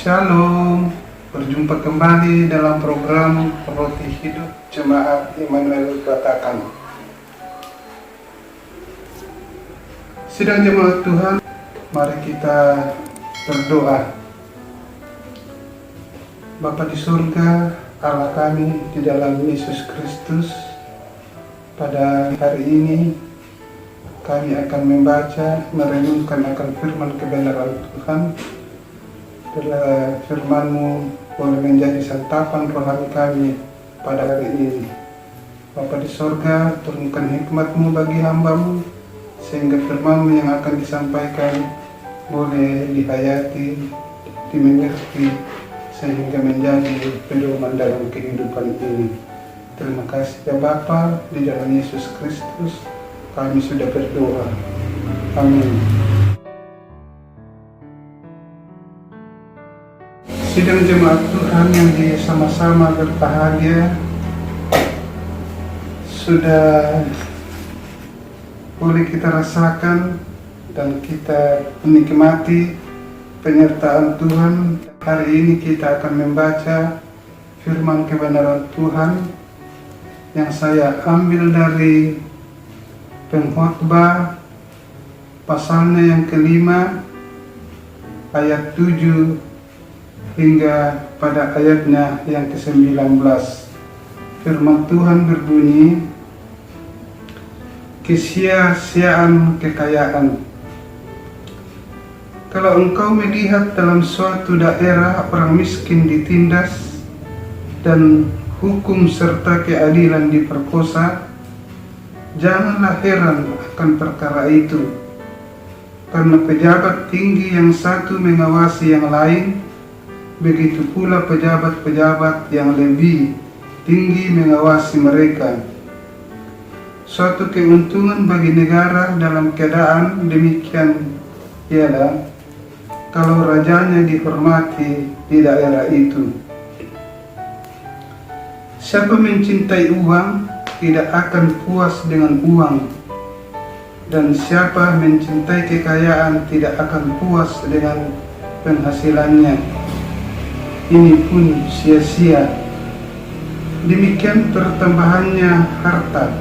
Shalom, berjumpa kembali dalam program Roti Hidup Jemaat Immanuel Batakan. Sidang jemaat Tuhan, mari kita berdoa. Bapa di surga, Allah kami di dalam Yesus Kristus, pada hari ini kami akan membaca, merenungkan akan firman kebenaran Tuhan. Bila firman-Mu boleh menjadi santapan rohani kami pada hari ini. Bapa di sorga, turunkan hikmat-Mu bagi hamba-Mu, sehingga firman-Mu yang akan disampaikan boleh dihayati, dimengerti, sehingga menjadi pedoman dalam kehidupan ini. Terima kasih ya Bapa, di dalam Yesus Kristus kami sudah berdoa. Amin. Sidang jemaat Tuhan yang sama-sama berbahagia, sudah boleh kita rasakan dan kita menikmati penyertaan Tuhan. Hari ini kita akan membaca firman kebenaran Tuhan yang saya ambil dari Pengkhotbah pasalnya yang kelima ayat 7 hingga pada ayatnya yang ke-19. Firman Tuhan berbunyi, kesia-siaan kekayaan. Kalau engkau melihat dalam suatu daerah orang miskin ditindas dan hukum serta keadilan diperkosa, janganlah heran akan perkara itu, karena pejabat tinggi yang satu mengawasi yang lain, begitu pula pejabat-pejabat yang lebih tinggi mengawasi mereka. Suatu keuntungan bagi negara dalam keadaan demikian ialah kalau rajanya dihormati di daerah itu. Siapa mencintai uang tidak akan puas dengan uang, dan siapa mencintai kekayaan tidak akan puas dengan penghasilannya. Ini pun sia-sia. Demikian pertambahannya harta,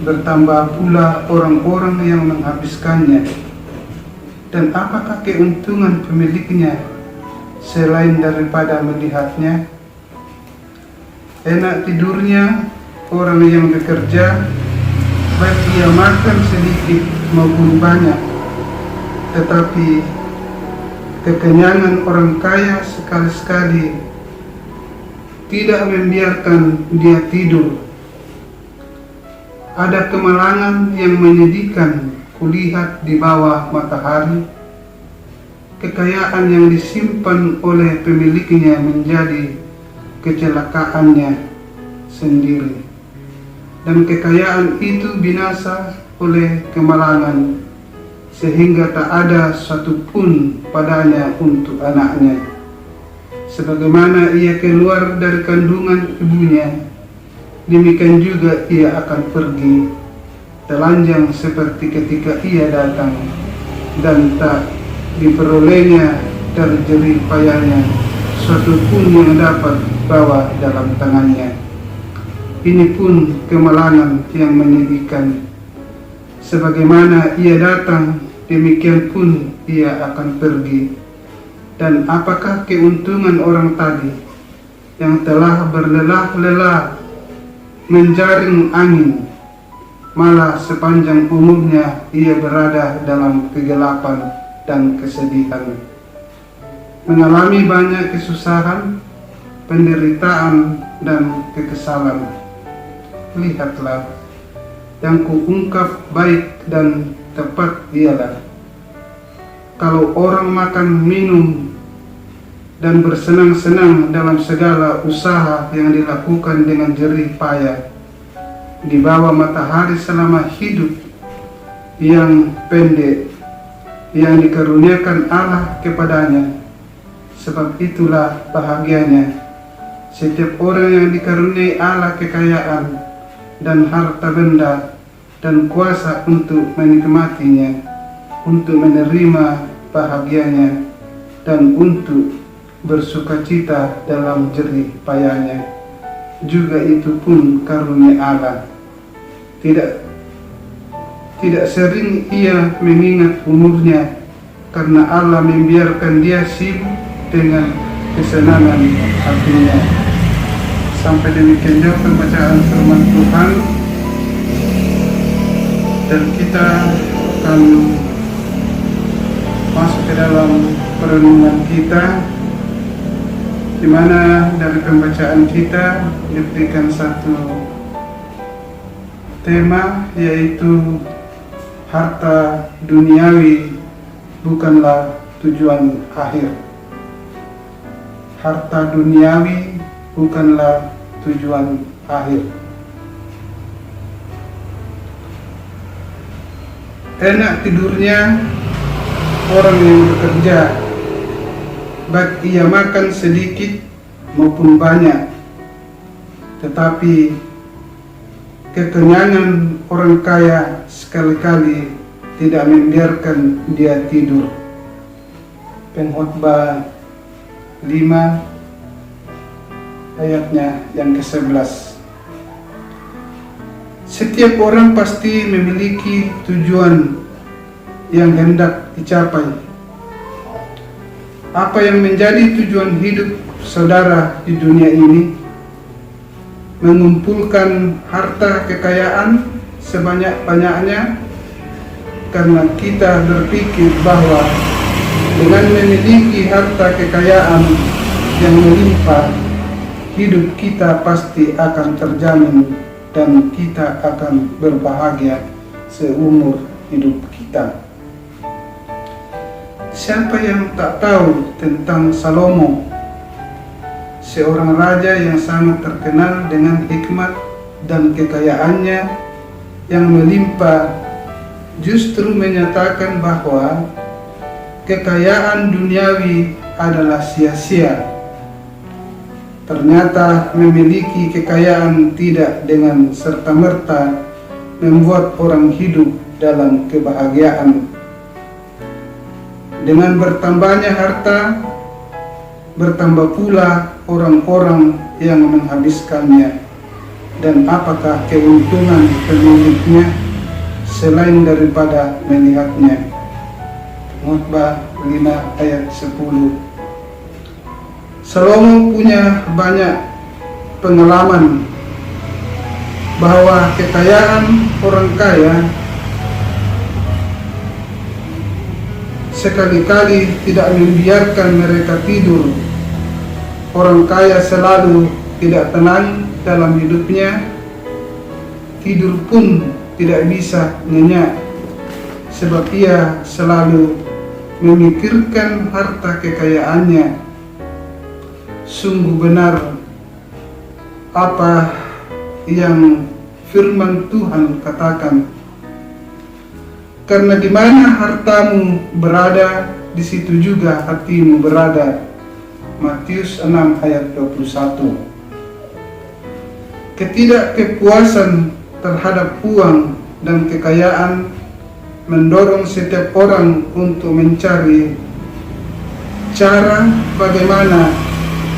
bertambah pula orang-orang yang menghabiskannya. Dan apakah keuntungan pemiliknya selain daripada melihatnya? Enak tidurnya orang yang bekerja, baik ia makan sedikit maupun banyak, tetapi kekenyangan orang kaya sekali-sekali tidak membiarkan dia tidur. Ada kemalangan yang menyedihkan kulihat di bawah matahari. Kekayaan yang disimpan oleh pemiliknya menjadi kecelakaannya sendiri, dan kekayaan itu binasa oleh kemalangan, sehingga tak ada satupun padanya untuk anaknya. Sebagaimana ia keluar dari kandungan ibunya, demikian juga ia akan pergi, telanjang seperti ketika ia datang, dan tak diperolehnya dari jerih payahnya suatu pun yang dapat bawa dalam tangannya. Ini pun kemalangan yang menyedihkan. Sebagaimana ia datang, demikian pun ia akan pergi. Dan apakah keuntungan orang tadi yang telah berlelah-lelah menjaring angin, malah sepanjang umurnya ia berada dalam kegelapan dan kesedihan, mengalami banyak kesusahan, penderitaan, dan kekesalan. Lihatlah, yang kuungkap baik dan tepat ialah, kalau orang makan, minum, dan bersenang-senang dalam segala usaha yang dilakukan dengan jerih payah di bawah matahari selama hidup yang pendek yang dikaruniakan Allah kepadanya, sebab itulah bahagianya setiap orang yang dikaruniai Allah kekayaan dan harta benda dan kuasa untuk menikmatinya, untuk menerima bahagianya, dan untuk bersukacita dalam jerih payahnya. Juga itu pun karunia Allah. Tidak sering ia mengingat umurnya, karena Allah membiarkan dia sibuk dengan kesenangan hatinya. Sampai demikian jauh pembacaan firman Tuhan, dan kita akan masuk ke dalam perenungan kita, di mana dari pembacaan kita diberikan satu tema, yaitu harta duniawi bukanlah tujuan akhir. Harta duniawi bukanlah tujuan akhir. Enak tidurnya orang yang bekerja, baik ia makan sedikit maupun banyak, tetapi kekenyangan orang kaya sekali-kali tidak membiarkan dia tidur. Pengkhotbah 5 ayatnya yang ke-11. Setiap orang pasti memiliki tujuan yang hendak dicapai. Apa yang menjadi tujuan hidup saudara di dunia ini? Mengumpulkan harta kekayaan sebanyak-banyaknya, karena kita berpikir bahwa dengan memiliki harta kekayaan yang melimpah, hidup kita pasti akan terjamin dan kita akan berbahagia seumur hidup kita. Siapa yang tak tahu tentang Salomo, seorang raja yang sangat terkenal dengan hikmat dan kekayaannya yang melimpah, justru menyatakan bahwa kekayaan duniawi adalah sia-sia. Ternyata memiliki kekayaan tidak dengan serta-merta membuat orang hidup dalam kebahagiaan. Dengan bertambahnya harta, bertambah pula orang-orang yang menghabiskannya. Dan apakah keuntungan pemiliknya selain daripada melihatnya? Pengkhotbah 5 ayat 10. Salomo punya banyak pengalaman bahwa kekayaan orang kaya sekali-kali tidak membiarkan mereka tidur. Orang kaya selalu tidak tenang dalam hidupnya, tidur pun tidak bisa nyenyak, sebab ia selalu memikirkan harta kekayaannya. Sungguh benar apa yang firman Tuhan katakan, karena di mana hartamu berada, di situ juga hatimu berada. Matius 6 ayat 21. Ketidakkepuasan terhadap uang dan kekayaan mendorong setiap orang untuk mencari cara bagaimana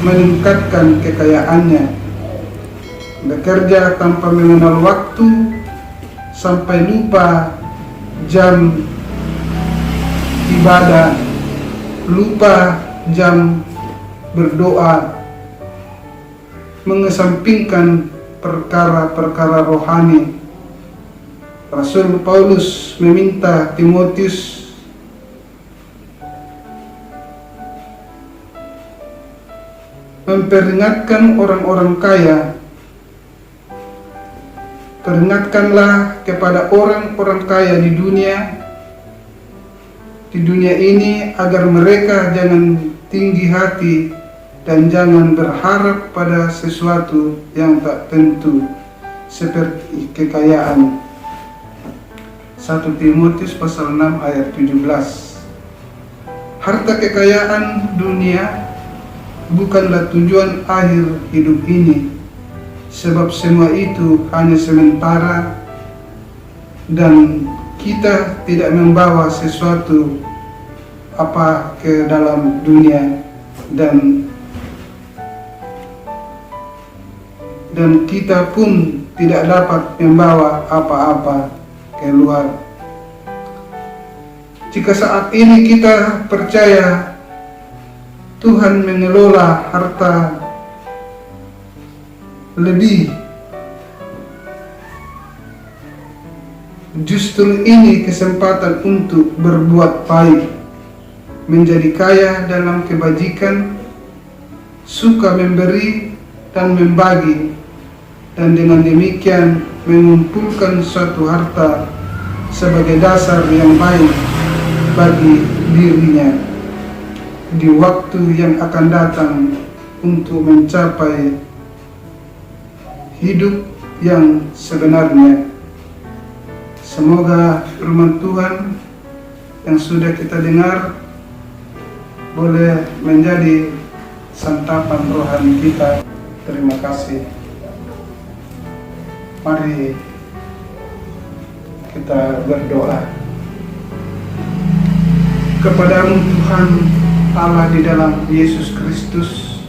meningkatkan kekayaannya, bekerja tanpa mengenal waktu sampai lupa jam ibadah, lupa jam berdoa, mengesampingkan perkara-perkara rohani. Rasul Paulus meminta Timotius memperingatkan orang-orang kaya. Peringatkanlah kepada orang-orang kaya di dunia ini agar mereka jangan tinggi hati dan jangan berharap pada sesuatu yang tak tentu seperti kekayaan. 1 Timotius pasal 6 ayat 17. Harta kekayaan dunia bukanlah tujuan akhir hidup ini, sebab semua itu hanya sementara dan kita tidak membawa sesuatu apa ke dalam dunia dan kita pun tidak dapat membawa apa-apa keluar. Jika saat ini kita percaya Tuhan mengelola harta lebih, justru ini kesempatan untuk berbuat baik, menjadi kaya dalam kebajikan, suka memberi dan membagi, dan dengan demikian mengumpulkan suatu harta sebagai dasar yang baik bagi dirinya di waktu yang akan datang untuk mencapai hidup yang sebenarnya. Semoga firman Tuhan yang sudah kita dengar boleh menjadi santapan rohani kita. Terima kasih. Mari kita berdoa. Kepadamu Tuhan Allah di dalam Yesus Kristus,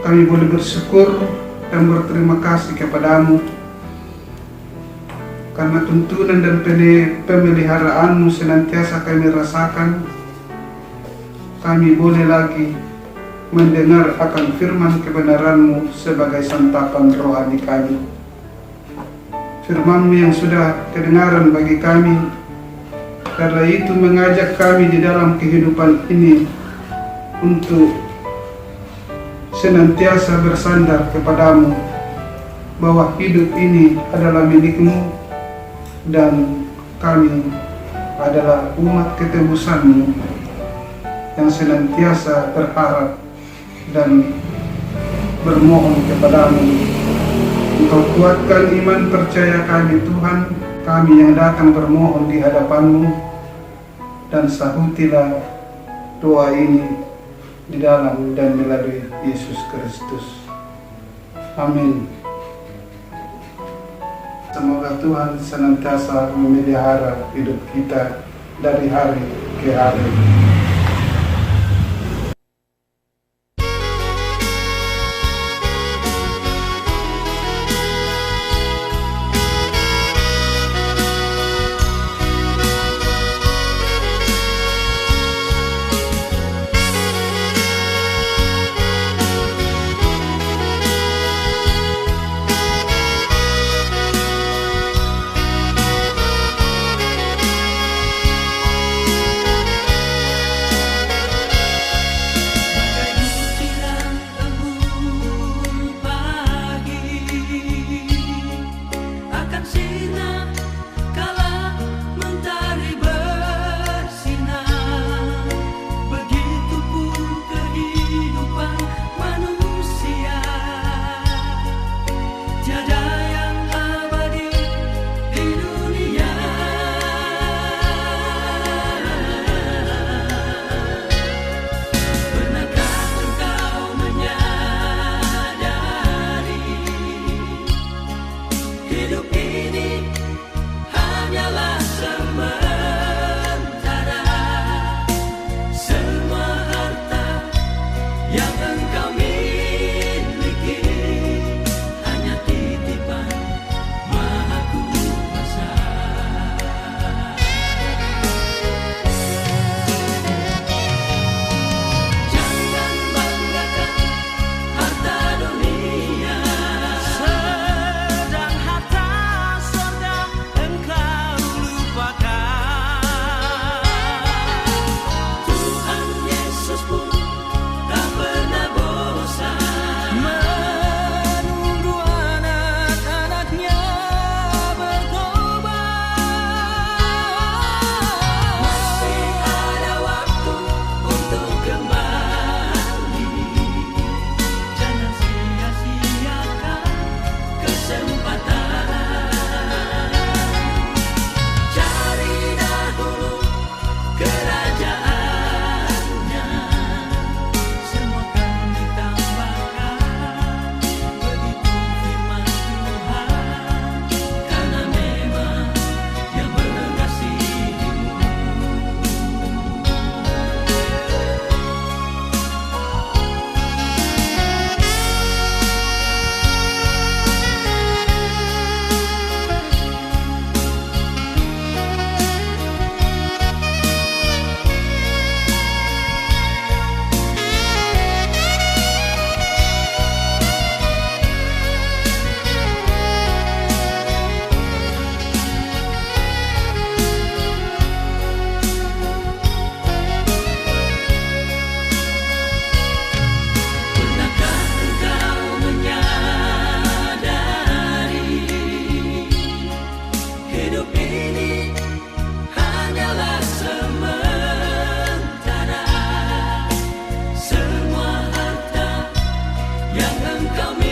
kami boleh bersyukur dan berterima kasih kepadamu karena tuntunan dan pemeliharaanmu senantiasa kami rasakan. Kami boleh lagi mendengar akan firman kebenaranmu sebagai santapan rohani kami. Firman-Mu yang sudah kedengaran bagi kami, karena itu mengajak kami di dalam kehidupan ini untuk senantiasa bersandar kepadamu, bahwa hidup ini adalah milik-Mu dan kami adalah umat ketebusan-Mu yang senantiasa berharap dan bermohon kepadamu. Engkau kuatkan iman percaya kami Tuhan, kami yang datang bermohon di hadapan-Mu, dan sahutilah doa ini di dalam dan melalui Yesus Kristus. Amin. Semoga Tuhan senantiasa memelihara hidup kita dari hari ke hari. kami